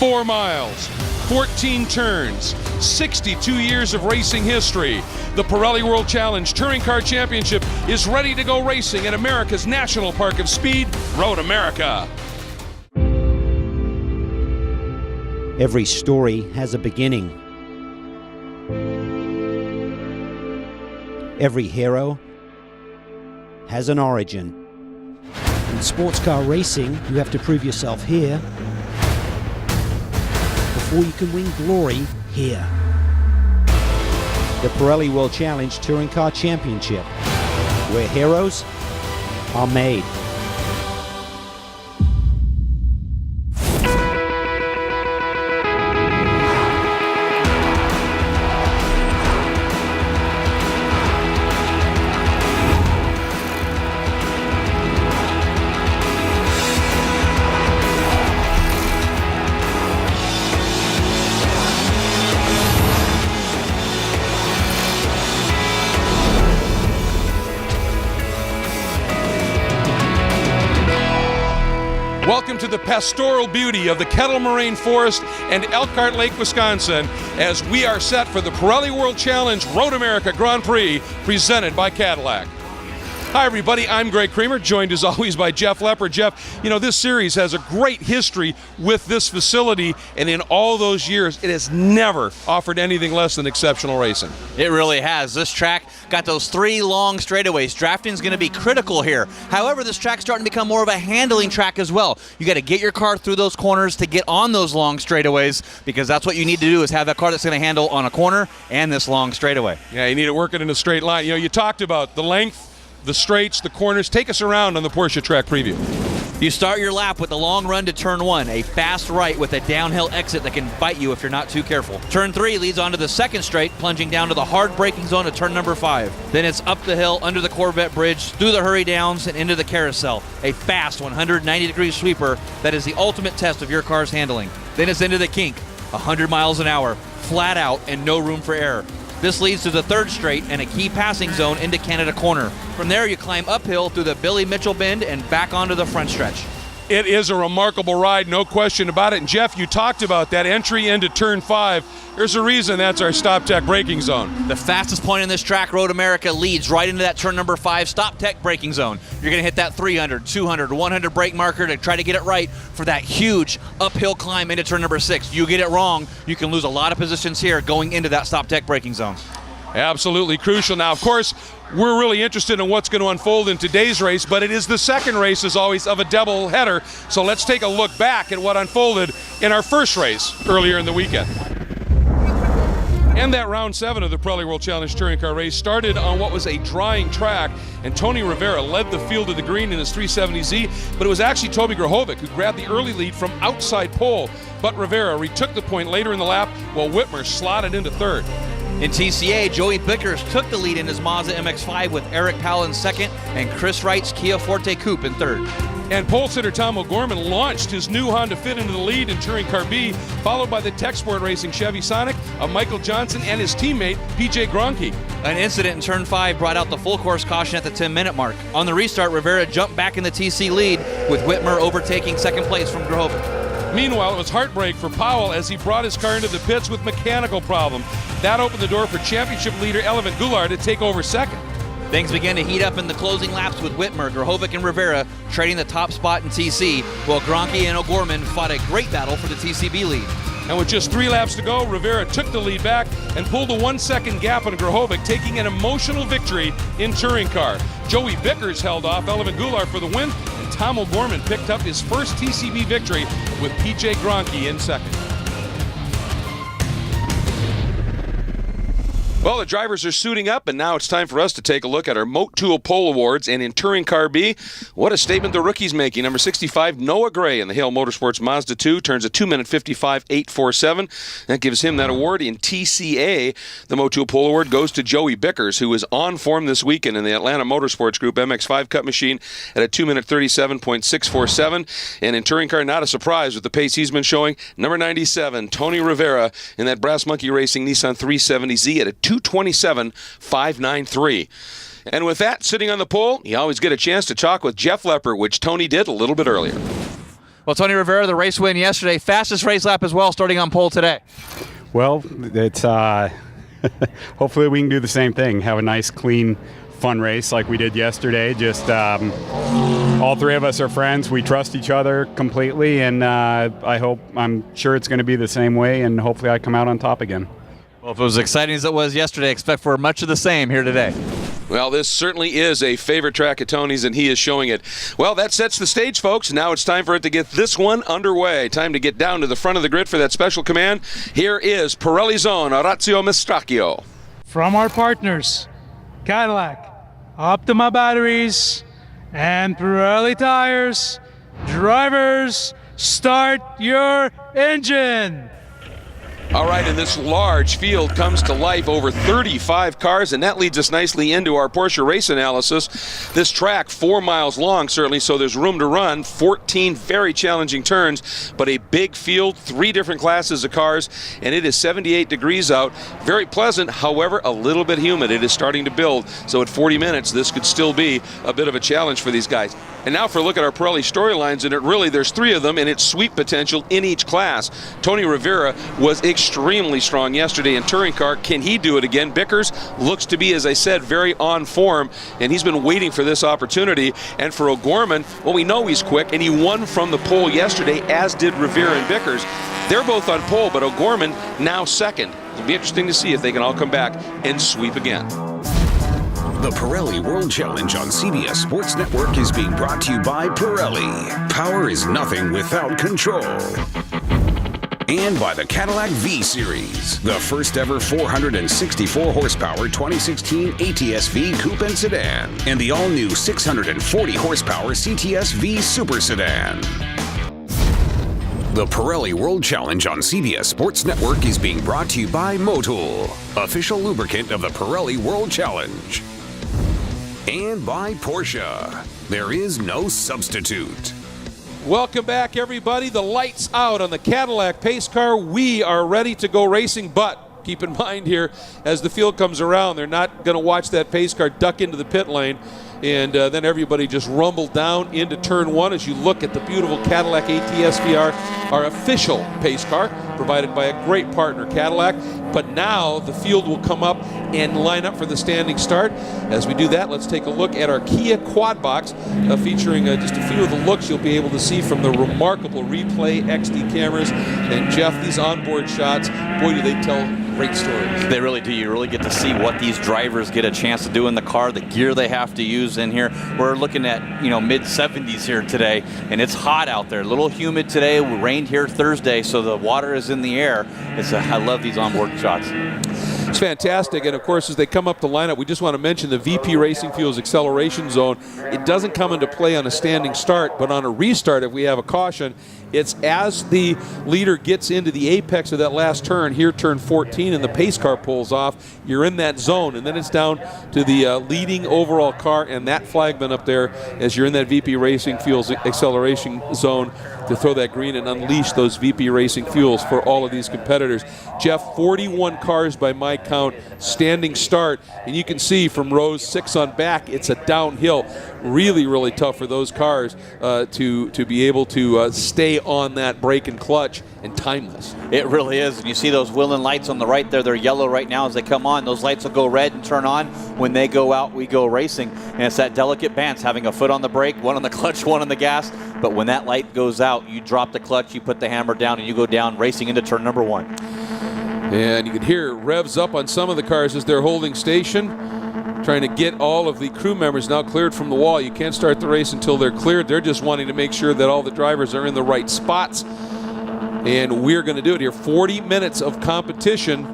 4 miles, 14 turns, 62 years of racing history. The Pirelli World Challenge Touring Car Championship is ready to go racing at America's National Park of Speed, Road America. Every story has a beginning. Every hero has an origin. In sports car racing, you have to prove yourself here before you can win glory here. The Pirelli World Challenge Touring Car Championship, where heroes are made. Welcome to the pastoral beauty of the Kettle Moraine Forest and Elkhart Lake, Wisconsin, as we are set for the Pirelli World Challenge Road America Grand Prix presented by Cadillac. Hi everybody, I'm Greg Kramer, joined as always by Jeff Lepper. Jeff, you know, this series has a great history with this facility, and in all those years, it has never offered anything less than exceptional racing. It really has. This track got those 3 long straightaways. Drafting is going to be critical here. However, this track's starting to become more of a handling track as well. You got to get your car through those corners to get on those long straightaways, because that's what you need to do, is have that car that's going to handle on a corner and this long straightaway. Yeah, you need it working in a straight line. You know, you talked about the length, the straights, the corners. Take us around on the Porsche track preview. You start your lap with a long run to turn 1, a fast right with a downhill exit that can bite you if you're not too careful. Turn 3 leads onto the second straight, plunging down to the hard braking zone at turn number 5. Then it's up the hill, under the Corvette bridge, through the hurry downs, and into the carousel. A fast 190-degree sweeper that is the ultimate test of your car's handling. Then it's into the kink, 100 miles an hour, flat out, and no room for error. This leads to the third straight and a key passing zone into Canada Corner. From there, you climb uphill through the Billy Mitchell Bend and back onto the front stretch. It is a remarkable ride, no question about it. And Jeff, you talked about that entry into turn 5. There's a reason that's our stop tech braking zone. The fastest point in this track, Road America, leads right into that turn number 5 stop tech braking zone. You're going to hit that 300, 200, 100 brake marker to try to get it right for that huge uphill climb into turn number 6. You get it wrong, you can lose a lot of positions here going into that stop tech braking zone. Absolutely crucial. Now, of course, we're really interested in what's going to unfold in today's race, but it is the second race, as always, of a double header. So let's take a look back at what unfolded in our first race earlier in the weekend. And that round 7 of the Pirelli World Challenge Touring Car race started on what was a drying track, and Tony Rivera led the field to the green in his 370Z, but it was actually Toby Grahovic who grabbed the early lead from outside pole. But Rivera retook the point later in the lap, while Whitmer slotted into third. In TCA, Joey Bickers took the lead in his Mazda MX-5 with Eric Powell in second and Chris Wright's Kia Forte Coupe in third. And pole sitter Tom O'Gorman launched his new Honda Fit into the lead in Touring Car B, followed by the Tech Sport Racing Chevy Sonic of Michael Johnson and his teammate PJ Gronke. An incident in turn 5 brought out the full course caution at the 10-minute mark. On the restart, Rivera jumped back in the TC lead, with Whitmer overtaking second place from Grahovic. Meanwhile, it was heartbreak for Powell as he brought his car into the pits with mechanical problem. That opened the door for championship leader Elvin Goulart to take over second. Things began to heat up in the closing laps with Whitmer, Grahovic, and Rivera trading the top spot in TC, while Gronke and O'Gorman fought a great battle for the TCB lead. And with just 3 laps to go, Rivera took the lead back and pulled a 1-second gap on Grahovic, taking an emotional victory in Touring Car. Joey Bickers held off Elvin Goulart for the win, and Tom O'Gorman picked up his first TCB victory with PJ Gronke in second. Well, the drivers are suiting up, and now it's time for us to take a look at our Moat Tool Pole Awards. And in Touring Car B, what a statement the rookie's making. Number 65, Noah Gray in the Hale Motorsports Mazda 2 turns a 2-minute 55.847. That gives him that award. In TCA, the Moat Tool Pole Award goes to Joey Bickers, who is on form this weekend in the Atlanta Motorsports Group MX-5 Cup machine at a 2-minute 37.647. And in Touring Car, not a surprise with the pace he's been showing. Number 97, Tony Rivera in that Brass Monkey Racing Nissan 370Z at a 2:27.593. And with that, sitting on the pole, you always get a chance to talk with Jeff Lepper, which Tony did a little bit earlier. Well, Tony Rivera, the race win yesterday, fastest race lap as well, starting on pole today. Well, it's hopefully we can do the same thing, have a nice, clean, fun race like we did yesterday. Just all three of us are friends. We trust each other completely, and I'm sure it's going to be the same way, and hopefully I come out on top again. Well, if it was as exciting as it was yesterday, expect for much of the same here today. Well, this certainly is a favorite track of Tony's, and he is showing it. Well, that sets the stage, folks. Now it's time for it to get this one underway. Time to get down to the front of the grid for that special command. Here is Pirelli's own Orazio Mistracchio. From our partners, Cadillac, Optima Batteries, and Pirelli Tires, drivers, start your engine. All right, and this large field comes to life, over 35 cars, and that leads us nicely into our Porsche race analysis. This track, 4 miles long, certainly, so there's room to run. 14 very challenging turns, but a big field, 3 different classes of cars, and it is 78 degrees out. Very pleasant, however, a little bit humid. It is starting to build, so at 40 minutes, this could still be a bit of a challenge for these guys. And now for a look at our Pirelli storylines, and there's 3 of them, and it's sweep potential in each class. Tony Rivera was extremely strong yesterday in touring car. Can he do it again? Bickers looks to be, as I said, very on form, and he's been waiting for this opportunity. And for O'Gorman, well, we know he's quick, and he won from the pole yesterday, as did Rivera and Bickers. They're both on pole, but O'Gorman now second. It'll be interesting to see if they can all come back and sweep again. The Pirelli World Challenge on CBS Sports Network is being brought to you by Pirelli. Power is nothing without control. And by the Cadillac V-Series, the first ever 464 horsepower 2016 ATS V Coupe and Sedan, and the all-new 640 horsepower CTS V Super Sedan. The Pirelli World Challenge on CBS Sports Network is being brought to you by Motul, official lubricant of the Pirelli World Challenge. And by Porsche. There is no substitute. Welcome back, everybody. The light's out on the Cadillac pace car. We are ready to go racing, but keep in mind here, as the field comes around, they're not going to watch that pace car duck into the pit lane. And then everybody just rumbled down into turn 1 as you look at the beautiful Cadillac ATS VR, our official pace car, provided by a great partner, Cadillac. But now the field will come up and line up for the standing start. As we do that, let's take a look at our Kia Quad Box, featuring just a few of the looks you'll be able to see from the remarkable replay XD cameras. And Jeff, these onboard shots, boy, do they tell great stories. They really do. You really get to see what these drivers get a chance to do in the car, the gear they have to use in here. We're looking at, mid-70s here today, and it's hot out there. A little humid today. We rained here Thursday, so the water is in the air. I love these onboard shots. It's fantastic, and of course, as they come up the lineup, we just want to mention the VP Racing Fuels acceleration zone. It doesn't come into play on a standing start, but on a restart, if we have a caution, it's as the leader gets into the apex of that last turn, here turn 14, and the pace car pulls off, you're in that zone, and then it's down to the leading overall car and that flagman up there as you're in that VP Racing Fuels acceleration zone to throw that green and unleash those VP Racing Fuels for all of these competitors. Jeff, 41 cars by my count, standing start, and you can see from rows 6 on back, it's a downhill. Really, really tough for those cars to be able to stay on that brake and clutch, and timeless. It really is. And you see those Willen lights on the right there. They're yellow right now as they come on. Those lights will go red and turn on. When they go out, we go racing. And it's that delicate balance, having a foot on the brake, one on the clutch, one on the gas. But when that light goes out, you drop the clutch, you put the hammer down, and you go down racing into turn number 1. And you can hear revs up on some of the cars as they're holding station, trying to get all of the crew members now cleared from the wall. You can't start the race until they're cleared. They're just wanting to make sure that all the drivers are in the right spots. And we're going to do it here. 40 minutes of competition.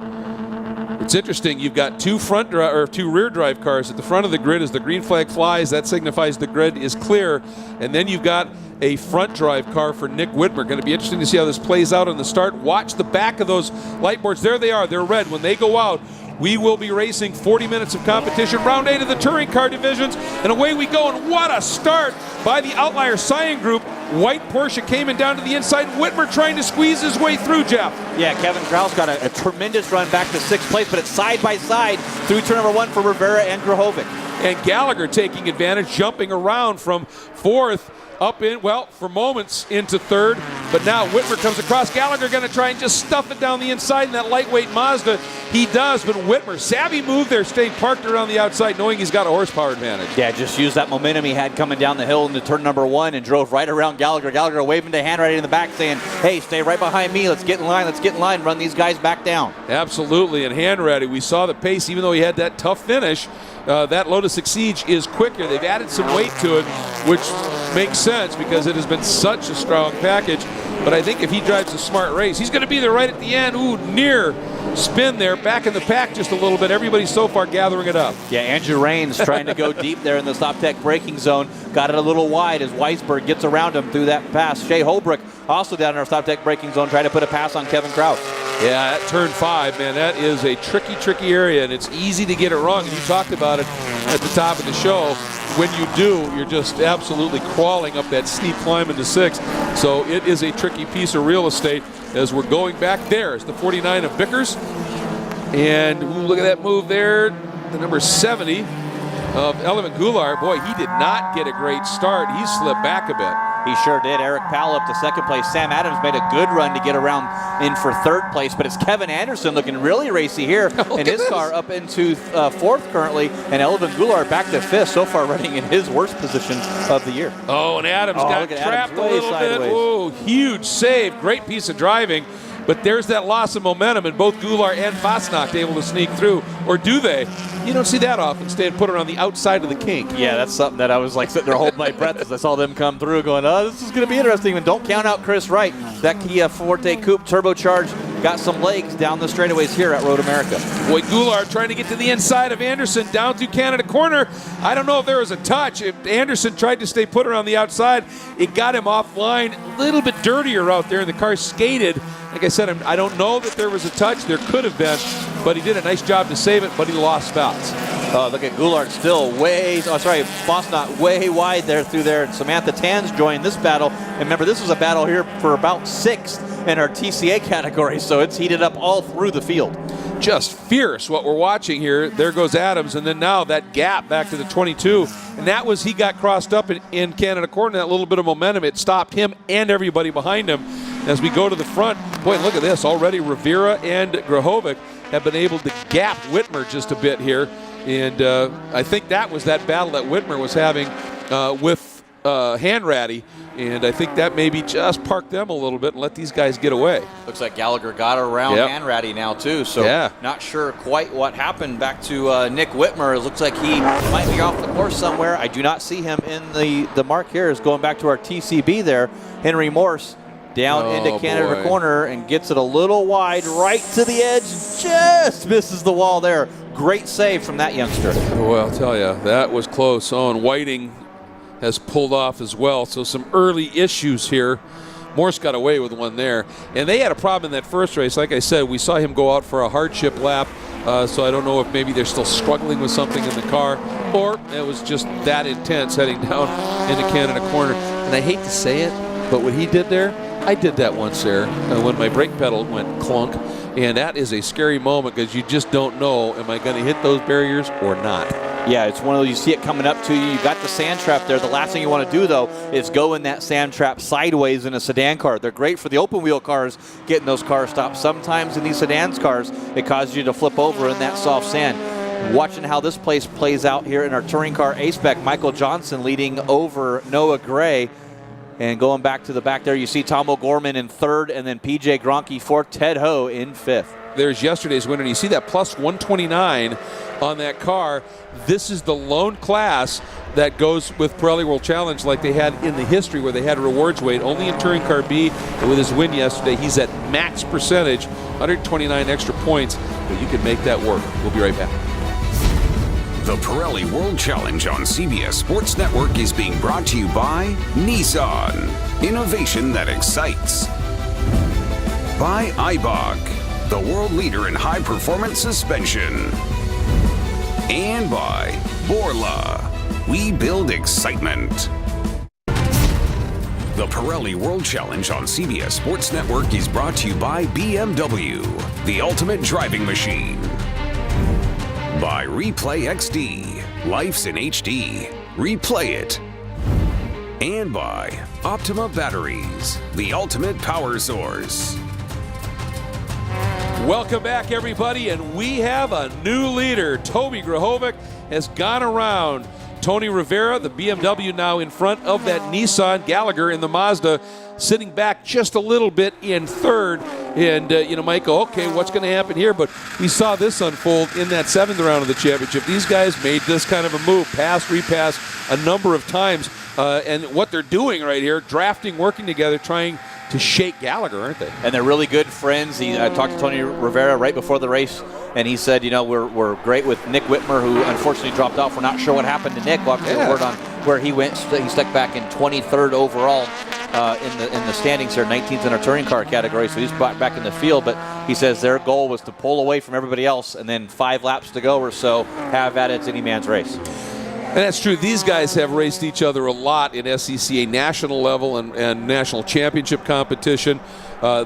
It's interesting. You've got two rear drive cars at the front of the grid. As the green flag flies, that signifies the grid is clear. And then you've got a front drive car for Nick Whitmer. Going to be interesting to see how this plays out on the start. Watch the back of those light boards. There they are. They're red. When they go out, we will be racing 40 minutes of competition. Round 8 of the touring car divisions. And away we go. And what a start by the Outlier Cyan Group. White Porsche came in down to the inside. Whitmer trying to squeeze his way through, Jeff. Yeah, Kevin Kraus got a tremendous run back to 6th place, but it's side by side through turn number 1 for Rivera and Grahovic. And Gallagher taking advantage, jumping around from 4th up in, well, for moments into third, but now Whitmer comes across. Gallagher going to try and just stuff it down the inside in that lightweight Mazda. He does, but Whitmer, savvy move there, staying parked around the outside, knowing he's got a horsepower advantage. Yeah, just used that momentum he had coming down the hill into turn number 1 and drove right around Gallagher. Gallagher waving to Hanratty in the back saying, hey, stay right behind me. Let's get in line, run these guys back down. Absolutely, and Hanratty, we saw the pace, even though he had that tough finish. That Lotus Exige is quicker. They've added some weight to it, which makes sense because it has been such a strong package. But I think if he drives a smart race, he's going to be there right at the end. Ooh, near spin there, back in the pack just a little bit. Everybody's so far gathering it up. Yeah, Andrew Raines trying to go deep there in the Stop Tech braking zone. Got it a little wide as Weisberg gets around him through that pass. Shea Holbrook also down in our Stop Tech braking zone trying to put a pass on Kevin Kraus. Yeah, at turn 5, man, that is a tricky area, and it's easy to get it wrong. And you talked about it at the top of the show. When you do, you're just absolutely crawling up that steep climb into 6th. So it is a tricky piece of real estate as we're going back there. It's the 49 of Bickers. And ooh, look at that move there. The number 70 of Element Goulart. Boy, he did not get a great start. He slipped back a bit. He sure did. Eric Powell up to 2nd place. Sam Adams made a good run to get around in for 3rd place, but it's Kevin Anderson looking really racy here, and his car up into 4th currently, and Elvin Goulart back to 5th, so far running in his worst position of the year. Oh, and Adams got trapped a little bit. Oh, huge save. Great piece of driving. But there's that loss of momentum, and both Goulart and Fasnacht able to sneak through. Or do they? You don't see that often. Instead, put her on the outside of the kink. Yeah, that's something that I was like sitting there holding my breath as I saw them come through going, oh, this is going to be interesting. And don't count out Chris Wright. That Kia Forte Coupe turbocharged got some legs down the straightaways here at Road America. Boy, Goulart trying to get to the inside of Anderson down through Canada corner. I don't know if there was a touch. If Anderson tried to stay put her on the outside, it got him offline. A little bit dirtier out there, and the car skated. Like I said, I don't know that there was a touch. There could have been, but he did a nice job to save it, but he lost spots. Oh, look at Goulart still Fasnacht way wide there through there. And Samantha Tans joined this battle. And remember, this was a battle here for about 6th in our TCA category, so it's heated up all through the field. Just fierce what we're watching here. There goes Adams, and then now that gap back to the 22. And that was, he got crossed up in Canada corner, that little bit of momentum. It stopped him and everybody behind him. As we go to the front, boy, look at this. Already Rivera and Grahovic have been able to gap Whitmer just a bit here. And I think that was that battle that Whitmer was having with Hanratty. And I think that maybe just parked them a little bit and let these guys get away. Looks like Gallagher got around Hanratty now, too. So not sure quite what happened back to Nick Whitmer. It looks like he might be off the course somewhere. I do not see him in the mark here. Is going back to our TCB there. Henry Morse down into Canada corner and gets it a little wide right to the edge. Just misses the wall there. Great save from that youngster. Well, I'll tell you, that was close. Oh, and Whiting has pulled off as well. So some early issues here. Morse got away with one there. And they had a problem in that first race. Like I said, we saw him go out for a hardship lap. So I don't know if maybe they're still struggling with something in the car, or it was just that intense heading down into Canada corner. And I hate to say it, but what he did there, I did that once there when my brake pedal went clunk. And that is a scary moment because you just don't know, am I going to hit those barriers or not? Yeah, it's one of those, you see it coming up to you. You got the sand trap there. The last thing you want to do, though, is go in that sand trap sideways in a sedan car. They're great for the open wheel cars, getting those cars stopped. Sometimes in these sedans cars, it causes you to flip over in that soft sand. Watching how this place plays out here in our touring car A-Spec, Michael Johnson leading over Noah Gray. And going back to the back there, you see Tom O'Gorman in 3rd, and then PJ Gronke 4th, Ted Ho in 5th. There's yesterday's winner, and you see that plus 129 on that car. This is the lone class that goes with Pirelli World Challenge like they had in the history where they had rewards weight. Only in Touring Car B, and with his win yesterday, he's at max percentage, 129 extra points, but you can make that work. We'll be right back. The Pirelli World Challenge on CBS Sports Network is being brought to you by Nissan. Innovation that excites. By Eibach, the world leader in high-performance suspension. And by Borla. We build excitement. The Pirelli World Challenge on CBS Sports Network is brought to you by BMW, the ultimate driving machine. By Replay XD. Life's in HD. Replay it. And by Optima Batteries, the ultimate power source. Welcome back, everybody, and we have a new leader. Toby Grahovic has gone around. Tony Rivera, the BMW, now in front of that Nissan. Gallagher in the Mazda sitting back just a little bit in third. And, might go, okay, what's going to happen here? But we saw this unfold in that 7th round of the championship. These guys made this kind of a move, pass, repass a number of times. And what they're doing right here, drafting, working together, trying to shake Gallagher, aren't they? And they're really good friends. I talked to Tony Rivera right before the race, and he said, we're great with Nick Whitmer, who unfortunately dropped off. We're not sure what happened to Nick. We'll have to get word on where he went. He stuck back in 23rd overall in the standings here, 19th in our touring car category, so he's brought back in the field. But he says their goal was to pull away from everybody else, and then 5 laps to go or so, have at it. It's any man's race. And that's true. These guys have raced each other a lot in SCCA national level and national championship competition.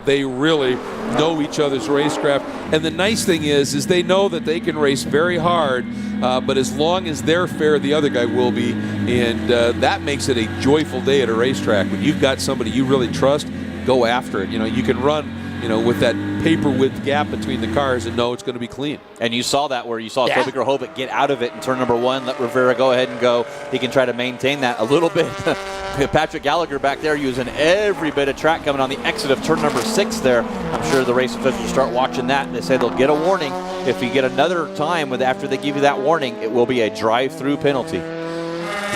They really know each other's racecraft. And the nice thing is they know that they can race very hard, but as long as they're fair, the other guy will be. And that makes it a joyful day at a racetrack. When you've got somebody you really trust, go after it. You can run, with that paper width gap between the cars and know it's going to be clean. And you saw that where you saw Toby Grahovic get out of it in turn number 1, let Rivera go ahead and go. He can try to maintain that a little bit. Patrick Gallagher back there using every bit of track coming on the exit of turn number 6 there. I'm sure the race officials start watching that. They say they'll get a warning. If you get another time after they give you that warning, it will be a drive-through penalty.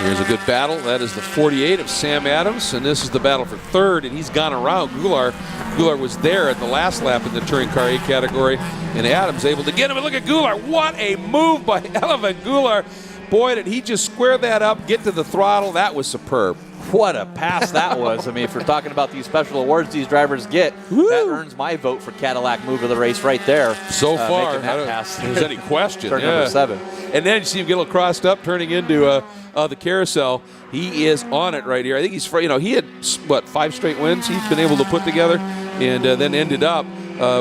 Here's a good battle. That is the 48 of Sam Adams, and this is the battle for 3rd, and he's gone around. Goulart was there at the last lap in the Touring Car A category, and Adams able to get him. And look at Goulart. What a move by Elevin Goulart. Boy, did he just square that up, get to the throttle. That was superb. What a pass that was. I mean, if we're talking about these special awards these drivers get, that earns my vote for Cadillac move of the race right there. So far, making that pass. There's any question. Turn number 7. And then you see him get a little crossed up, turning into the carousel. He is on it right here. I think he's, he had, 5 straight wins he's been able to put together, and then ended up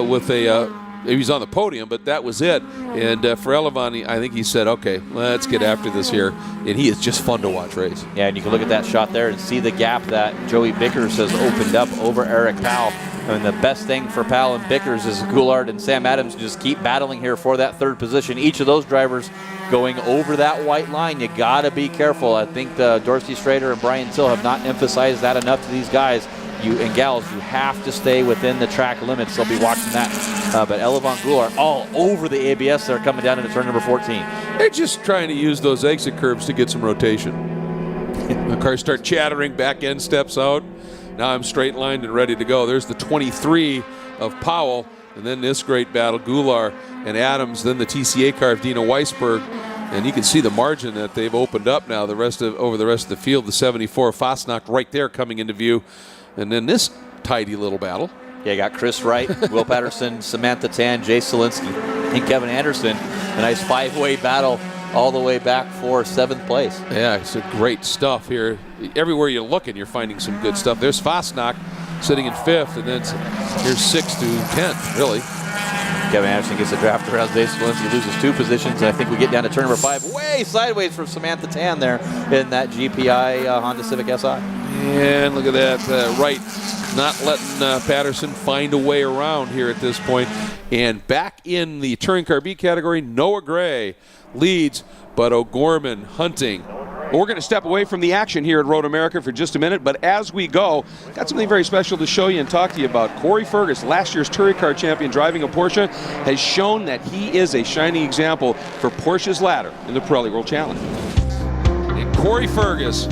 with he was on the podium, but that was it. And for Elevin, I think he said, okay, let's get after this here. And he is just fun to watch race. Yeah, and you can look at that shot there and see the gap that Joey Bickers has opened up over Eric Powell. I mean, the best thing for Powell and Bickers is Goulart and Sam Adams just keep battling here for that 3rd position. Each of those drivers going over that white line. You got to be careful. I think Dorsey Schrader and Brian Till have not emphasized that enough to these guys. You and gals, you have to stay within the track limits. They'll be watching that. But Elevin Goulart all over the ABS there coming down into turn number 14. They're just trying to use those exit curves to get some rotation. The cars start chattering, back end steps out. Now I'm straight lined and ready to go. There's the 23 of Powell, and then this great battle, Goulart and Adams, then the TCA car of Dina Weisberg. And you can see the margin that they've opened up now over the rest of the field. The 74 Fosnacht right there coming into view. And then this tidy little battle. Yeah, you got Chris Wright, Will Patterson, Samantha Tan, Jay Solinsky, and Kevin Anderson. A nice 5-way battle all the way back for 7th place. Yeah, it's great stuff here. Everywhere you're looking, you're finding some good stuff. There's Fosnacht sitting in 5th, and then here's 6th to 10th, really. Kevin Anderson gets a draft around Jay Solinsky, loses 2 positions, and I think we get down to turn number 5, way sideways from Samantha Tan there in that GPI Honda Civic SI. And look at that, Wright not letting Patterson find a way around here at this point. And back in the Touring Car B category, Noah Gray leads, but O'Gorman hunting. Well, we're going to step away from the action here at Road America for just a minute, but as we go, got something very special to show you and talk to you about. Corey Fergus, last year's Touring Car champion driving a Porsche, has shown that he is a shining example for Porsche's ladder in the Pirelli World Challenge. And Corey Fergus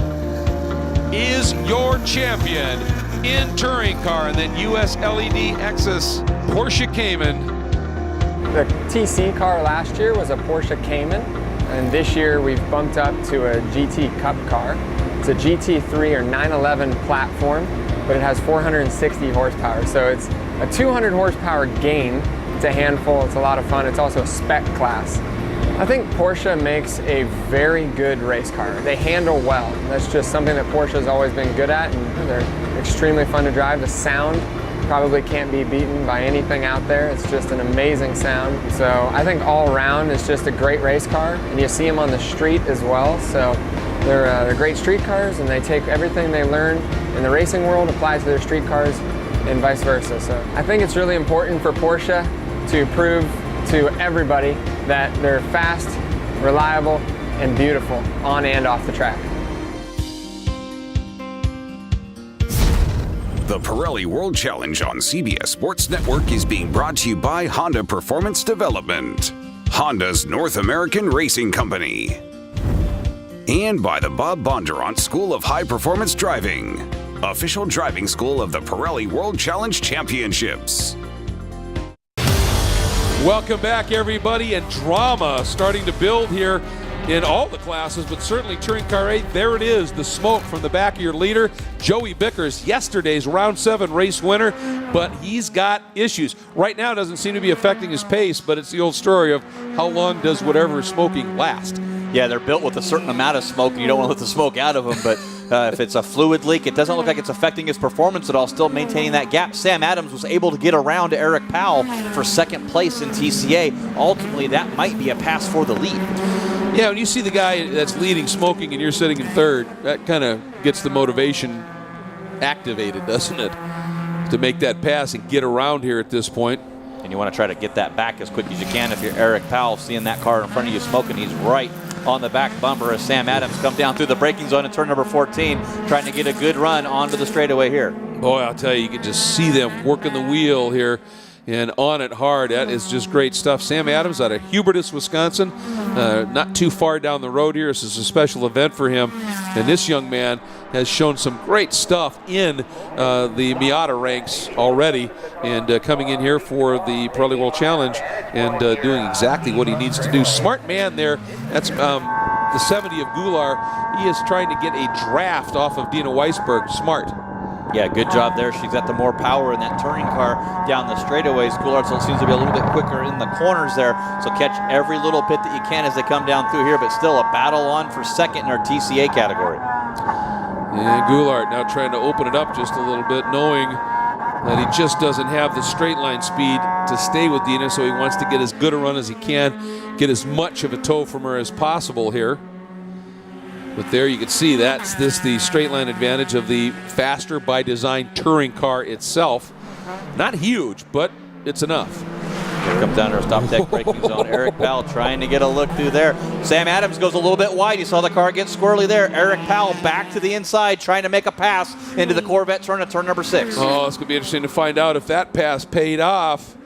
is your champion in Touring Car, and then US LED Exus Porsche Cayman. The TC car last year was a Porsche Cayman, and this year we've bumped up to a GT Cup car. It's a GT3 or 911 platform, but it has 460 horsepower, so it's a 200 horsepower gain. It's a handful, it's a lot of fun. It's also a spec class. I think Porsche makes a very good race car. They handle well. That's just something that Porsche has always been good at, and they're extremely fun to drive. The sound probably can't be beaten by anything out there. It's just an amazing sound. So I think all around it's just a great race car, and you see them on the street as well. So They're great street cars, and they take everything they learn in the racing world, apply to their street cars, and vice versa. So I think it's really important for Porsche to prove to everybody that they're fast, reliable, and beautiful on and off the track. The Pirelli World Challenge on CBS Sports Network is being brought to you by Honda Performance Development, Honda's North American Racing Company, and by the Bob Bondurant School of High Performance Driving, official driving school of the Pirelli World Challenge Championships. Welcome back, everybody, and drama starting to build here in all the classes, but certainly Touring Car 8. There it is, the smoke from the back of your leader. Joey Bickers, yesterday's Round 7 race winner, but he's got issues. Right now it doesn't seem to be affecting his pace, but it's the old story of how long does whatever is smoking last. Yeah, they're built with a certain amount of smoke, and you don't want to let the smoke out of them, but if it's a fluid leak, it doesn't look like it's affecting his performance at all, still maintaining that gap. Sam Adams was able to get around to Eric Powell for second place in TCA. Ultimately, that might be a pass for the lead. Yeah, when you see the guy that's leading smoking and you're sitting in third, that kind of gets the motivation activated, doesn't it? To make that pass and get around here at this point. And you want to try to get that back as quick as you can. If you're Eric Powell, seeing that car in front of you smoking, he's right on the back bumper as Sam Adams come down through the braking zone in turn number 14, trying to get a good run onto the straightaway here. Boy, I'll tell you, you can just see them working the wheel here and on it hard. That is just great stuff. Sam Adams out of Hubertus, Wisconsin, not too far down the road here. This is a special event for him, and this young man has shown some great stuff in the Miata ranks already, and coming in here for the Pirelli World Challenge and doing exactly what he needs to do. Smart man there. That's the 70 of Goulart. He is trying to get a draft off of Dina Weisberg. Smart. Yeah, good job there. She's got the more power in that touring car down the straightaways. Goulart seems to be a little bit quicker in the corners there, so catch every little bit that you can as they come down through here, but still a battle on for second in our TCA category. And Goulart now trying to open it up just a little bit, knowing that he just doesn't have the straight line speed to stay with Dina, so he wants to get as good a run as he can, get as much of a tow from her as possible here. But there you can see that's the straight line advantage of the faster by design touring car itself. Not huge, but it's enough. Here comes down to our stop deck braking zone. Eric Powell trying to get a look through there. Sam Adams goes a little bit wide. You saw the car get squirrely there. Eric Powell back to the inside trying to make a pass into the Corvette turn at turn number 6. Oh, it's going to be interesting to find out if that pass paid off.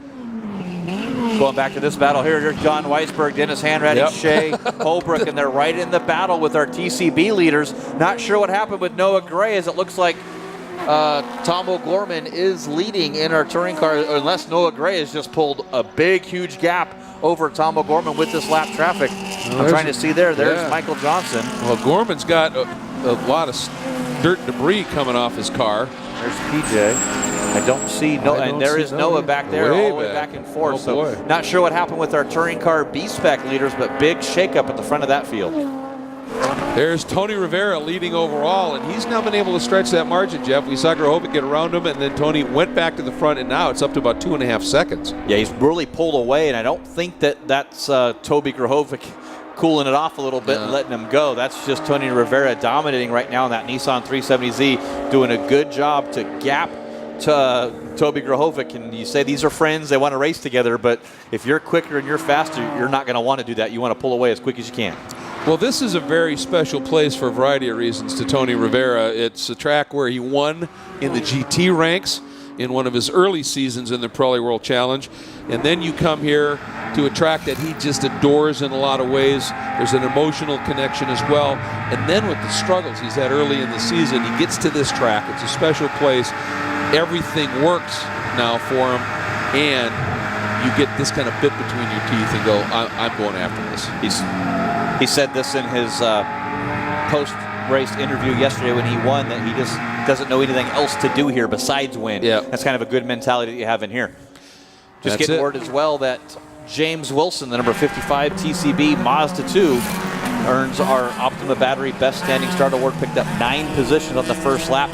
Going back to this battle here, there's John Weisberg, Dennis Hanratty, Shea Holbrook, and they're right in the battle with our TCB leaders. Not sure what happened with Noah Gray, as it looks like Tom O'Gorman is leading in our touring car, unless Noah Gray has just pulled a big, huge gap over Tom O'Gorman with this lap traffic. I'm trying to see there. There's Michael Johnson. Well, Gorman's got a lot of dirt and debris coming off his car. There's PJ. I don't see Noah, and there is Noah back there, all the way back and forth. So not sure what happened with our touring car B-Spec leaders, but big shakeup at the front of that field. There's Tony Rivera leading overall, and he's now been able to stretch that margin, Jeff. We saw Grohovic get around him, and then Tony went back to the front, and now it's up to about 2.5 seconds. Yeah, he's really pulled away, and I don't think that's Toby Grohovic cooling it off a little bit and letting him go. That's just Tony Rivera dominating right now in that Nissan 370Z, doing a good job to gap to Toby Grohovic. And you say these are friends, they want to race together, but if you're quicker and you're faster, you're not going to want to do that. You want to pull away as quick as you can. Well, this is a very special place for a variety of reasons to Tony Rivera. It's a track where he won in the GT ranks in one of his early seasons in the Pirelli World Challenge. And then you come here to a track that he just adores in a lot of ways. There's an emotional connection as well. And then with the struggles he's had early in the season, he gets to this track. It's a special place. Everything works now for him, and you get this kind of bit between your teeth and go, I'm going after this. He said this in his post-race interview yesterday when he won, that he just doesn't know anything else to do here besides win. Yeah. That's kind of a good mentality that you have in here. Just getting word as well that James Wilson, the number 55 TCB Mazda 2, earns our Optima Battery Best Standing Start Award, picked up 9 positions on the first lap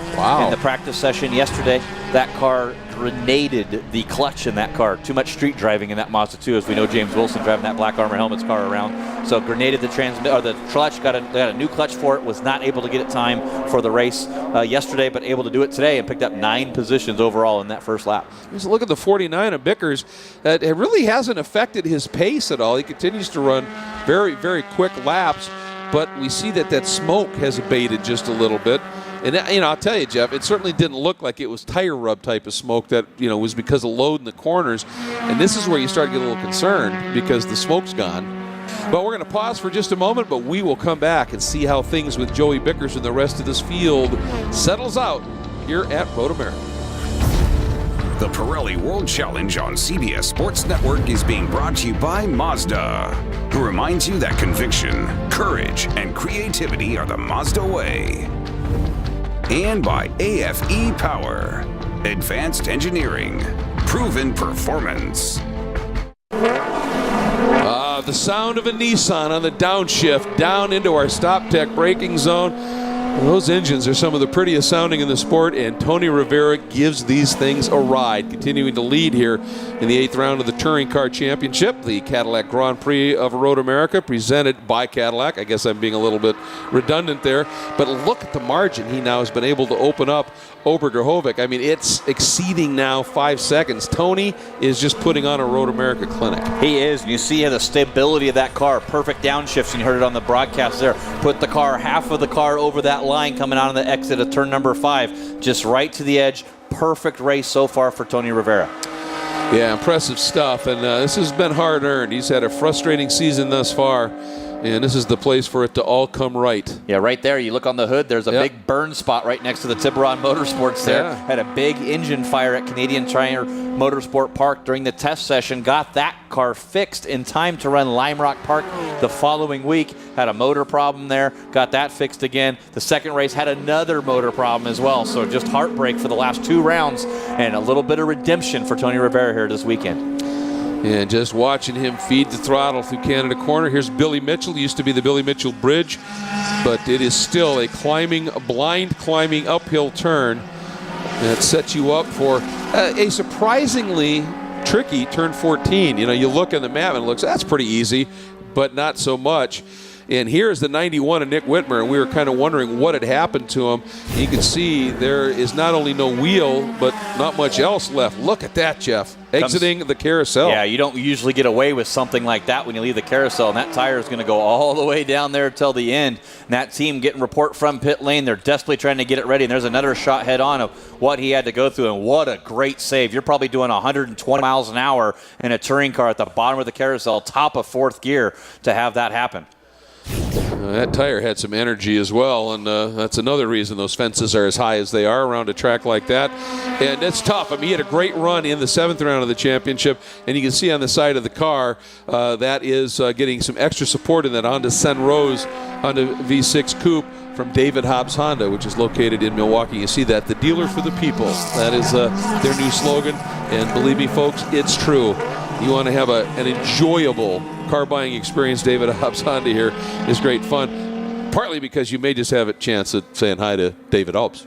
in the practice session yesterday. that car grenaded the clutch in that car. Too much street driving in that Mazda 2, as we know James Wilson driving that Black Armor Helmets car around. So grenaded the the clutch, got a new clutch for it, was not able to get it time for the race yesterday, but able to do it today and picked up 9 positions overall in that first lap. Just look at the 49 of Bickers. It really hasn't affected his pace at all. He continues to run very, very quick laps, but we see that smoke has abated just a little bit. And, I'll tell you, Jeff, it certainly didn't look like it was tire rub type of smoke that, was because of load in the corners. And this is where you start to get a little concerned because the smoke's gone. Well, we're going to pause for just a moment, but we will come back and see how things with Joey Bickers and the rest of this field settles out here at Road America. The Pirelli World Challenge on CBS Sports Network is being brought to you by Mazda, who reminds you that conviction, courage, and creativity are the Mazda way. And by AFE Power, advanced engineering, proven performance. The sound of a Nissan on the downshift down into our Stop Tech braking zone. Those engines are some of the prettiest sounding in the sport, and Tony Rivera gives these things a ride, continuing to lead here in the 8th round of the Touring Car Championship, the Cadillac Grand Prix of Road America, presented by Cadillac. I guess I'm being a little bit redundant there, but look at the margin he now has been able to open up over Grahovic. I mean, it's exceeding now 5 seconds. Tony is just putting on a Road America clinic. He is. You see the stability of that car. Perfect downshifts. You heard it on the broadcast there. Put the car, half of the car over that line coming out of the exit of turn number 5. Just right to the edge. Perfect race so far for Tony Rivera. Yeah, impressive stuff. And this has been hard-earned. He's had a frustrating season thus far. And this is the place for it to all come right. Yeah, right there. You look on the hood, there's a big burn spot right next to the Tiburon Motorsports there. Yeah. Had a big engine fire at Canadian Tire Motorsport Park during the test session. Got that car fixed in time to run Lime Rock Park the following week. Had a motor problem there. Got that fixed again. The second race had another motor problem as well. So just heartbreak for the last 2 rounds and a little bit of redemption for Tony Rivera here this weekend. And just watching him feed the throttle through Canada Corner. Here's Billy Mitchell. Used to be the Billy Mitchell Bridge, but it is still a blind climbing uphill turn that sets you up for a surprisingly tricky turn 14. You look at the map and it looks, that's pretty easy, but not so much. And here's the 91 of Nick Whitmer, and we were kind of wondering what had happened to him. You can see there is not only no wheel, but not much else left. Look at that, Jeff. Exiting the carousel. Yeah, you don't usually get away with something like that when you leave the carousel, and that tire is going to go all the way down there till the end. And that team getting report from pit lane, they're desperately trying to get it ready, and there's another shot head on of what he had to go through, and what a great save. You're probably doing 120 miles an hour in a touring car at the bottom of the carousel, top of 4th gear, to have that happen. That tire had some energy as well, and that's another reason those fences are as high as they are around a track like that. And it's tough. I mean, he had a great run in the 7th round of the championship, and you can see on the side of the car that is getting some extra support in that Honda Sunrose Honda V6 Coupe from David Hobbs Honda, which is located in Milwaukee. You see that, the dealer for the people. That is their new slogan, and believe me, folks, it's true. You want to have an enjoyable car buying experience, David Hobbs Honda here is great fun, partly because you may just have a chance at saying hi to David Alps.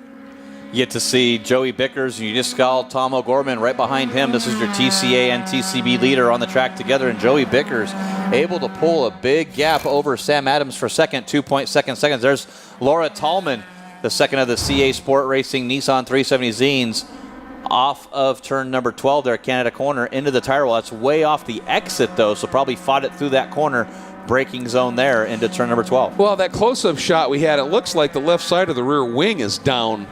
You get to see Joey Bickers, and you just saw Tom O'Gorman right behind him. This is your TCA and TCB leader on the track together, and Joey Bickers able to pull a big gap over Sam Adams for second, 2.2 seconds. There's Laura Tallman, the second of the CA Sport Racing Nissan 370 Zines, off of turn number 12 there at Canada Corner into the tire wall. That's way off the exit, though, so probably fought it through that corner braking zone there into turn number 12. Well, that close-up shot we had, it looks like the left side of the rear wing is down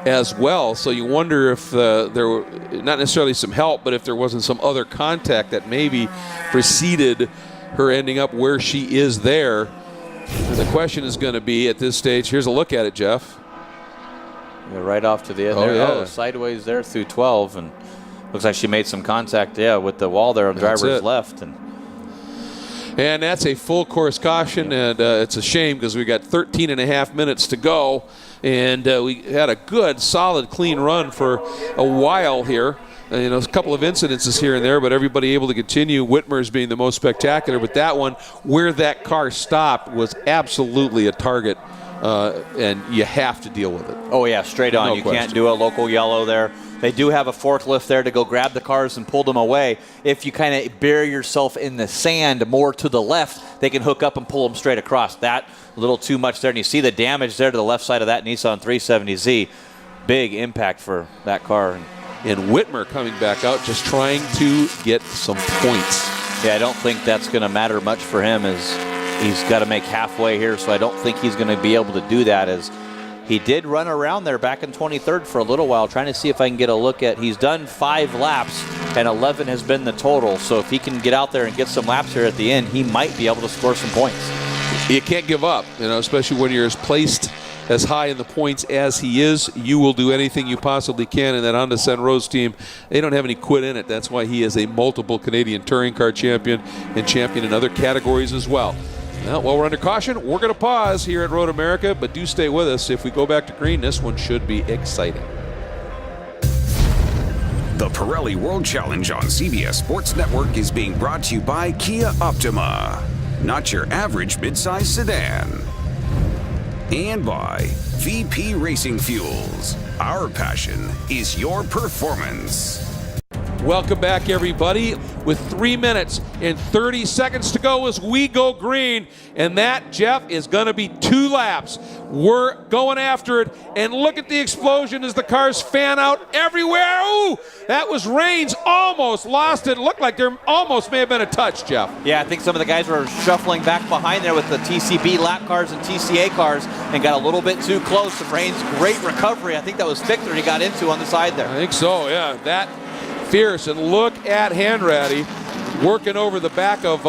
as well, so you wonder if there were not necessarily some help, but if there wasn't some other contact that maybe preceded her ending up where she is there. And the question is going to be at this stage, here's a look at it, Jeff. Yeah, right off to the end there. Oh, sideways there through 12, and looks like she made some contact, with the wall there on driver's left. And that's a full course caution, and it's a shame because we got 13 and a half minutes to go, and we had a good, solid, clean run for a while here. A couple of incidences here and there, but everybody able to continue. Whitmer's being the most spectacular, but that one, where that car stopped, was absolutely a target. And you have to deal with it. Oh, yeah, straight on. You can't do a local yellow there. They do have a forklift there to go grab the cars and pull them away. If you kind of bury yourself in the sand more to the left, they can hook up and pull them straight across. That a little too much there. And you see the damage there to the left side of that Nissan 370Z. Big impact for that car. And Whitmer coming back out, just trying to get some points. Yeah, I don't think that's going to matter much for him, as he's got to make halfway here, so I don't think he's going to be able to do that, as he did run around there back in 23rd for a little while, trying to see if I can get a look at. He's done 5 laps, and 11 has been the total, so if he can get out there and get some laps here at the end, he might be able to score some points. You can't give up, especially when you're placed as high in the points as he is. You will do anything you possibly can, and that Honda Sen Rose team, they don't have any quit in it. That's why he is a multiple Canadian touring car champion and champion in other categories as well. Well, while we're under caution, we're going to pause here at Road America, but do stay with us. If we go back to green, this one should be exciting. The Pirelli World Challenge on CBS Sports Network is being brought to you by Kia Optima, not your average midsize sedan. And by VP Racing Fuels. Our passion is your performance. Welcome back, everybody, with 3 minutes and 30 seconds to go as we go green. And that, Jeff, is going to be 2 laps. We're going after it. And look at the explosion as the cars fan out everywhere. Ooh, that was Reigns. Almost lost it. Looked like there almost may have been a touch, Jeff. Yeah, I think some of the guys were shuffling back behind there with the TCB lap cars and TCA cars and got a little bit too close. And Reigns, great recovery. I think that was Fichtner he got into on the side there. I think so, yeah. That fierce. And look at Hanratty working over the back of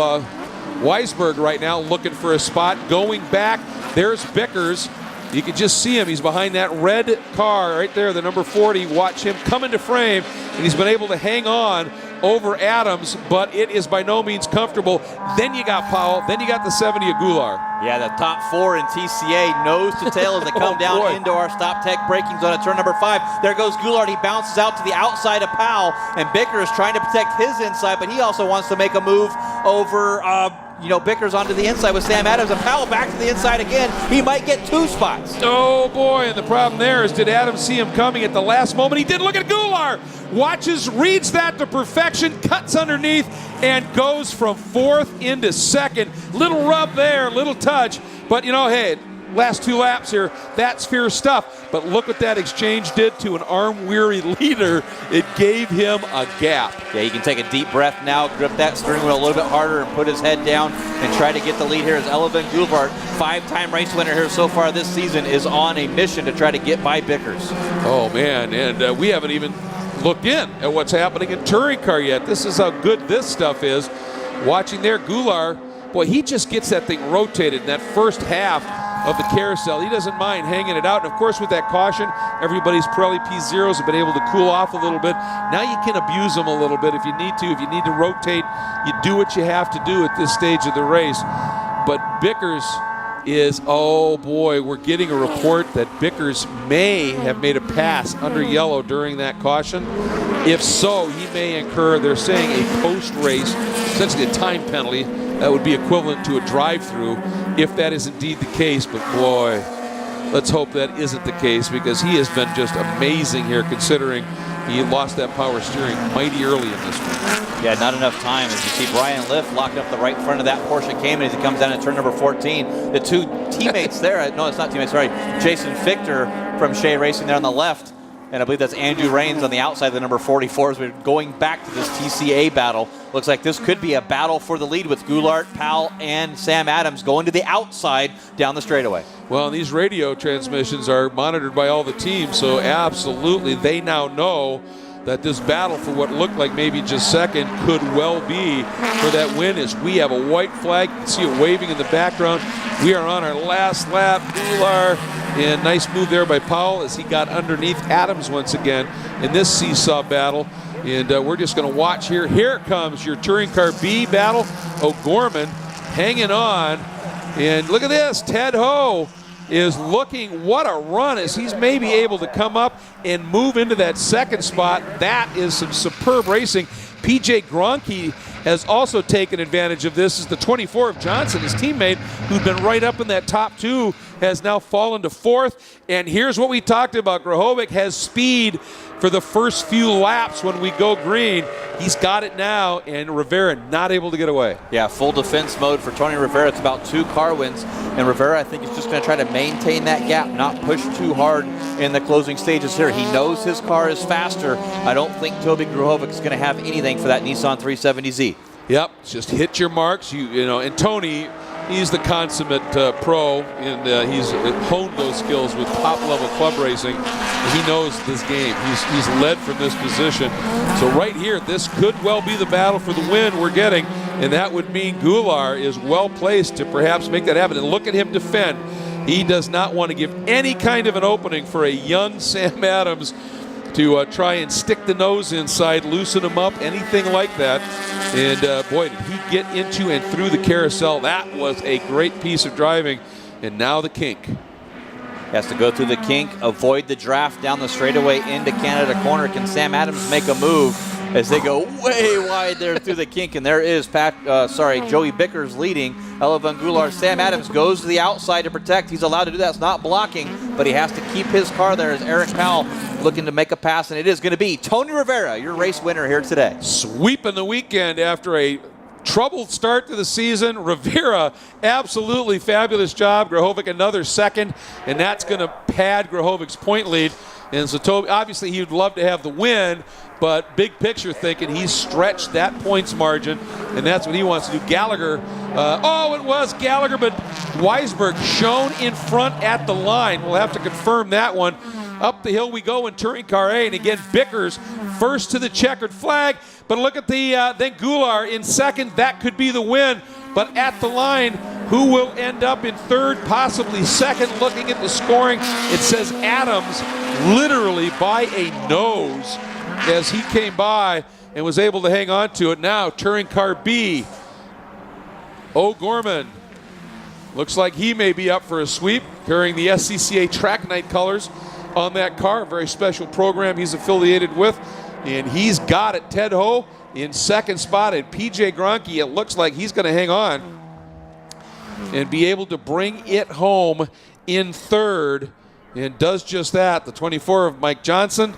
Weisberg right now, looking for a spot. Going back, there's Bickers. You can just see him. He's behind that red car right there, the number 40. Watch him come into frame, and he's been able to hang on over Adams, but it is by no means comfortable. Then you got Powell. Then you got the 70 of Goulart. Yeah, the top 4 in TCA, nose to tail as they come down into our stop tech braking zone at turn number 5. There goes Goulart. He bounces out to the outside of Powell, and Bicker is trying to protect his inside, but he also wants to make a move over Bickers onto the inside with Sam Adams, and Powell back to the inside again. He might get 2 spots. Oh boy, and the problem there is, did Adams see him coming at the last moment? He did. Look at Goulart. Watches, reads that to perfection, cuts underneath, and goes from 4th into 2nd. Little rub there, little touch, but hey, last 2 laps here, that's fierce stuff. But look what that exchange did to an arm-weary leader. It gave him a gap. Yeah, he can take a deep breath now, grip that steering wheel a little bit harder and put his head down and try to get the lead here as Elevin Goulart, 5-time race winner here so far this season, is on a mission to try to get by Bickers. Oh, man, and we haven't even looked in at what's happening in touring car yet. This is how good this stuff is. Watching there, Goulart, boy, he just gets that thing rotated in that first half of the carousel. He doesn't mind hanging it out. And of course, with that caution, everybody's Pirelli P0s have been able to cool off a little bit. Now you can abuse them a little bit if you need to. If you need to rotate, you do what you have to do at this stage of the race. But Bickers is, oh boy, we're getting a report that Bickers may have made a pass under yellow during that caution. If so, he may incur, they're saying, a post-race, essentially a time penalty. That would be equivalent to a drive-through if that is indeed the case. But boy, let's hope that isn't the case, because he has been just amazing here, considering he lost that power steering mighty early in this one. Yeah, not enough time. As you see Brian Liff locking up the right front of that Porsche Cayman as he comes down at turn number 14. The 2 teammates there, no, it's not teammates, sorry. Jason Fichtner from Shea Racing there on the left. And I believe that's Andrew Reigns on the outside of the number 44 as we're going back to this TCA battle. Looks like this could be a battle for the lead with Goulart, Powell, and Sam Adams going to the outside down the straightaway. Well, these radio transmissions are monitored by all the teams, so absolutely they now know that this battle for what looked like maybe just second could well be for that win, as we have a white flag. You can see it waving in the background. We are on our last lap. Goulart, and nice move there by Powell as he got underneath Adams once again in this seesaw battle. And we're just going to watch here. Here comes your Touring Car B battle. O'Gorman hanging on. And look at this. Ted Ho is looking, what a run, as he's maybe able to come up and move into that second spot. That is some superb racing. PJ Gronke has also taken advantage of this as the 24 of Johnson, his teammate, who'd been right up in that top 2, has now fallen to 4th. And here's what we talked about. Grahovic has speed for the first few laps when we go green. He's got it now, and Rivera not able to get away. Yeah, full defense mode for Tony Rivera. It's about 2 car wins, and Rivera, I think, is just going to try to maintain that gap, not push too hard in the closing stages here. He knows his car is faster. I don't think Toby Grahovic is going to have anything for that Nissan 370Z. Yep, just hit your marks. You know, and Tony, he's the consummate pro, and he's honed those skills with top-level club racing. He knows this game. He's led from this position. So right here, this could well be the battle for the win we're getting, and that would mean Goulart is well-placed to perhaps make that happen. And look at him defend. He does not want to give any kind of an opening for a young Sam Adams to try and stick the nose inside, loosen him up, anything like that. And boy, did he get into and through the carousel. That was a great piece of driving. And now the kink. Has to go through the kink, avoid the draft down the straightaway into Canada corner. Can Sam Adams make a move as they go way wide there through the kink? And there is Joey Bickers leading. Esteban Goulart. Sam Adams goes to the outside to protect. He's allowed to do that. It's not blocking, but he has to keep his car there as Eric Powell looking to make a pass, and it is going to be Tony Rivera, your race winner here today. Sweeping the weekend after a troubled start to the season. Rivera, absolutely fabulous job. Grahovic another second, and that's going to pad Grahovic's point lead. And so Toby, obviously he would love to have the win, but big picture thinking he's stretched that points margin, and that's what he wants to do. Gallagher, it was Gallagher, but Weisberg shown in front at the line. We'll have to confirm that one. Up the hill we go in Touring Car A, and again, Bickers first to the checkered flag. But look at the then Goulart in second. That could be the win. But at the line, who will end up in third, possibly second? Looking at the scoring, it says Adams literally by a nose as he came by and was able to hang on to it. Now, Touring Car B, O'Gorman. Looks like he may be up for a sweep, carrying the SCCA Track Night colors on that car. A very special program he's affiliated with. And he's got it. Ted Ho in second spot, and PJ Gronke, it looks like he's going to hang on and be able to bring it home in third, and does just that. The 24 of Mike Johnson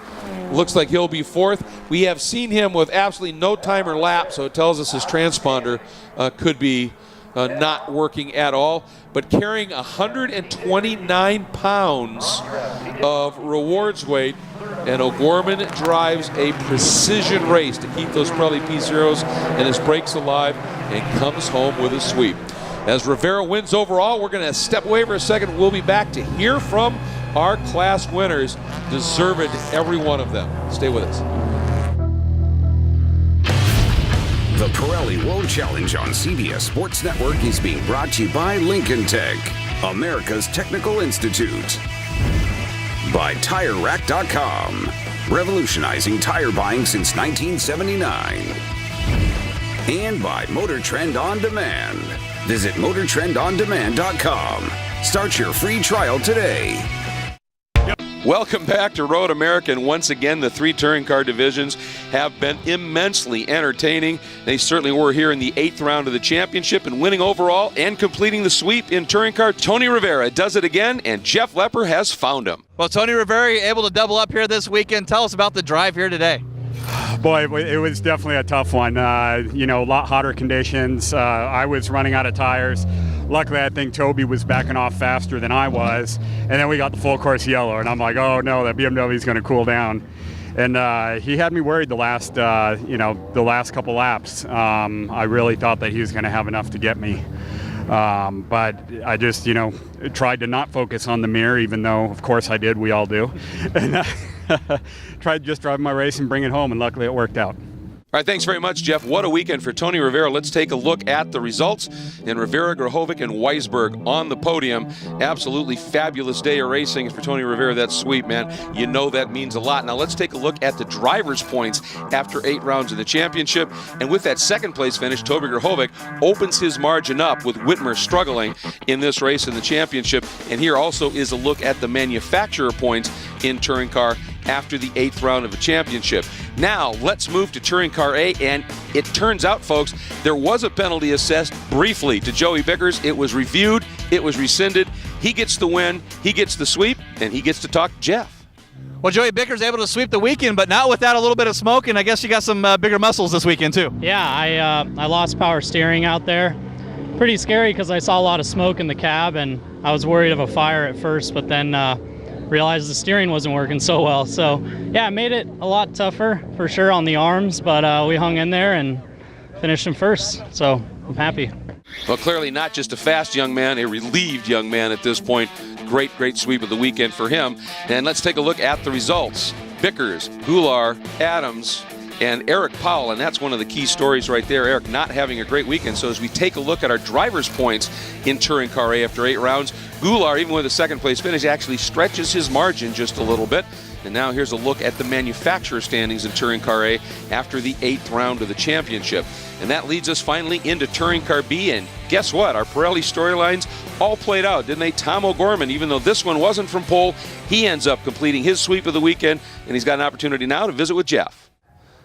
looks like he'll be fourth. We have seen him with absolutely no timer lap, so it tells us his transponder could be not working at all, but carrying 129 pounds of rewards weight. And O'Gorman drives a precision race to keep those Pirelli P0s and his brakes alive, and comes home with a sweep. As Rivera wins overall, we're going to step away for a second. We'll be back to hear from our class winners. Deserved, every one of them. Stay with us. The Pirelli World Challenge on CBS Sports Network is being brought to you by Lincoln Tech, America's Technical Institute. By TireRack.com, revolutionizing tire buying since 1979. And by Motor Trend On Demand. Visit MotorTrendOnDemand.com. Start your free trial today. Welcome back to Road America, and once again, the 3 touring car divisions have been immensely entertaining. They certainly were here in the 8th round of the championship, and winning overall and completing the sweep in touring car. Tony Rivera does it again, and Jeff Lepper has found him. Well, Tony Rivera able to double up here this weekend. Tell us about the drive here today. Boy, it was definitely a tough one. A lot hotter conditions. I was running out of tires. Luckily, I think Toby was backing off faster than I was. And then we got the full course yellow, and I'm like, oh no, that BMW is going to cool down. And he had me worried the last couple laps. I really thought that he was going to have enough to get me. But I just, tried to not focus on the mirror, even though, of course, I did. We all do. And tried to just drive my race and bring it home, and luckily it worked out. All right, thanks very much, Jeff. What a weekend for Tony Rivera. Let's take a look at the results. And Rivera, Grahovic, and Weisberg on the podium. Absolutely fabulous day of racing for Tony Rivera. That sweep, man. You know that means a lot. Now let's take a look at the drivers' points after 8 rounds of the championship. And with that second place finish, Toby Grahovic opens his margin up, with Whitmer struggling in this race in the championship. And here also is a look at the manufacturer points in touring car after the 8th round of the championship. Now, let's move to Touring Car A, and it turns out, folks, there was a penalty assessed briefly to Joey Bickers. It was reviewed, it was rescinded, He gets the win, he gets the sweep, and he gets to talk to Jeff. Well, Joey Bicker's able to sweep the weekend, but not without a little bit of smoke, and I guess you got some bigger muscles this weekend, too. Yeah, I lost power steering out there. Pretty scary because I saw a lot of smoke in the cab, and I was worried of a fire at first, but then realized the steering wasn't working so well. So, yeah, it made it a lot tougher for sure on the arms, but we hung in there and finished him first, so I'm happy. Well, clearly not just a fast young man, a relieved young man at this point. Great sweep of the weekend for him. And let's take a look at the results. Bickers, Goulart, Adams, and Eric Powell, and that's one of the key stories right there. Eric not having a great weekend. So as we take a look at our drivers' points in Touring Car A after 8 rounds, Goulart, even with a second place finish, actually stretches his margin just a little bit. And now here's a look at the manufacturer standings in Touring Car A after the 8th round of the championship. And that leads us finally into Touring Car B. And guess what? Our Pirelli storylines all played out, didn't they? Tom O'Gorman, even though this one wasn't from pole, he ends up completing his sweep of the weekend, and he's got an opportunity now to visit with Jeff.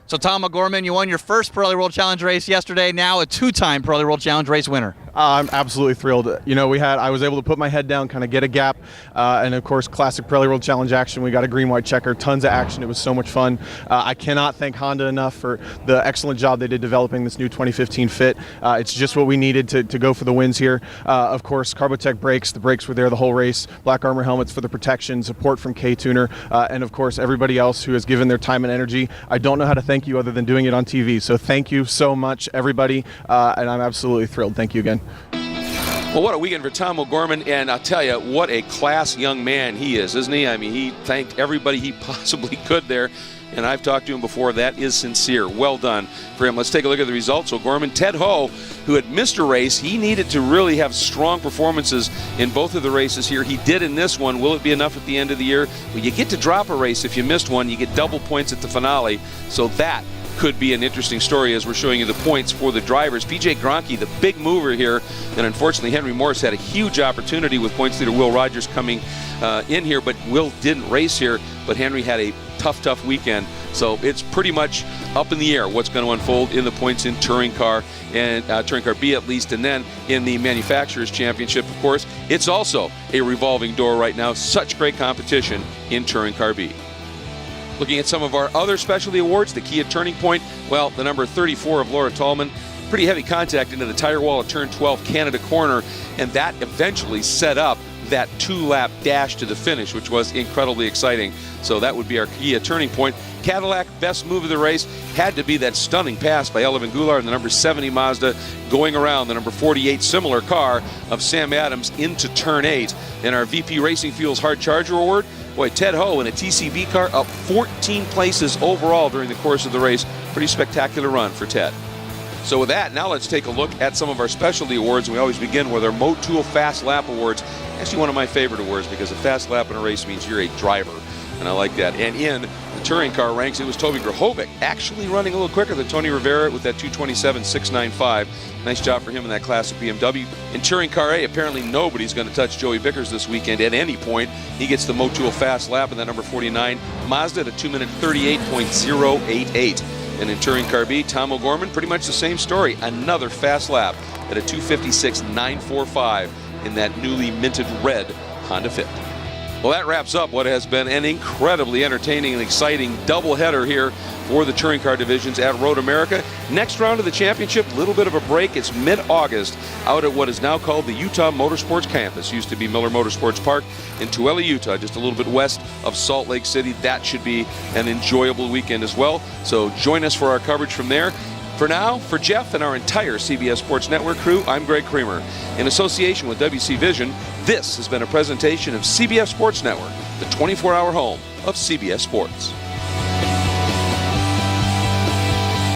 So, Tom O'Gorman, you won your first Pirelli World Challenge race yesterday, now a 2-time Pirelli World Challenge race winner. I'm absolutely thrilled. You know, I was able to put my head down, kind of get a gap, and of course, classic Pirelli World Challenge action. We got a green-white checker, tons of action. It was so much fun. I cannot thank Honda enough for the excellent job they did developing this new 2015 fit. It's just what we needed to go for the wins here. Of course, Carbotech brakes. The brakes were there the whole race. Black Armor helmets for the protection, support from K-Tuner, and of course, everybody else who has given their time and energy. I don't know how to thank you other than doing it on TV. So thank you so much, everybody, and I'm absolutely thrilled. Thank you again. Well, what a weekend for Tom O'Gorman, and I'll tell you, what a class young man he is, isn't he? I mean, he thanked everybody he possibly could there, and I've talked to him before. That is sincere. Well done for him. Let's take a look at the results. O'Gorman, Ted Ho, who had missed a race, he needed to really have strong performances in both of the races here. He did in this one. Will it be enough at the end of the year? Well, you get to drop a race if you missed one. You get double points at the finale, so that could be an interesting story as we're showing you the points for the drivers. PJ Gronke, the big mover here, and unfortunately Henry Morris had a huge opportunity with points leader Will Rogers coming in here, but Will didn't race here, but Henry had a tough weekend. So it's pretty much up in the air what's going to unfold in the points in Touring Car and Touring Car B at least, and then in the Manufacturers Championship, of course. It's also a revolving door right now. Such great competition in Touring Car B. Looking at some of our other specialty awards, the Kia Turning Point, well, the number 34 of Laura Tallman, pretty heavy contact into the tire wall at turn 12 Canada corner, and that eventually set up that 2-lap dash to the finish, which was incredibly exciting. So that would be our Kia Turning Point. Cadillac, best move of the race, had to be that stunning pass by Elvin Goulart in the number 70 Mazda, going around the number 48 similar car of Sam Adams into turn 8. And our VP Racing Fuels Hard Charger Award, boy, Ted Ho in a TCB car up 14 places overall during the course of the race. Pretty spectacular run for Ted. So with that, now let's take a look at some of our specialty awards. We always begin with our Motul Fast Lap Awards. Actually one of my favorite awards because a fast lap in a race means you're a driver, and I like that. And in the touring car ranks, it was Toby Grahovic actually running a little quicker than Tony Rivera with that 2:27.695. Nice job for him in that classic BMW. In Touring Car A, apparently nobody's going to touch Joey Bickers this weekend at any point. He gets the Motul Fast Lap in that number 49 Mazda at a 2-minute 38.088. And in Touring Car B, Tom O'Gorman, pretty much the same story. Another fast lap at a 2:56.945 in that newly minted red Honda Fit. Well, that wraps up what has been an incredibly entertaining and exciting doubleheader here for the Touring Car divisions at Road America. Next round of the championship, a little bit of a break. It's mid-August out at what is now called the Utah Motorsports Campus. Used to be Miller Motorsports Park in Tooele, Utah, just a little bit west of Salt Lake City. That should be an enjoyable weekend as well. So join us for our coverage from there. For now, for Jeff and our entire CBS Sports Network crew, I'm Greg Creamer. In association with WC Vision, this has been a presentation of CBS Sports Network, the 24-hour home of CBS Sports.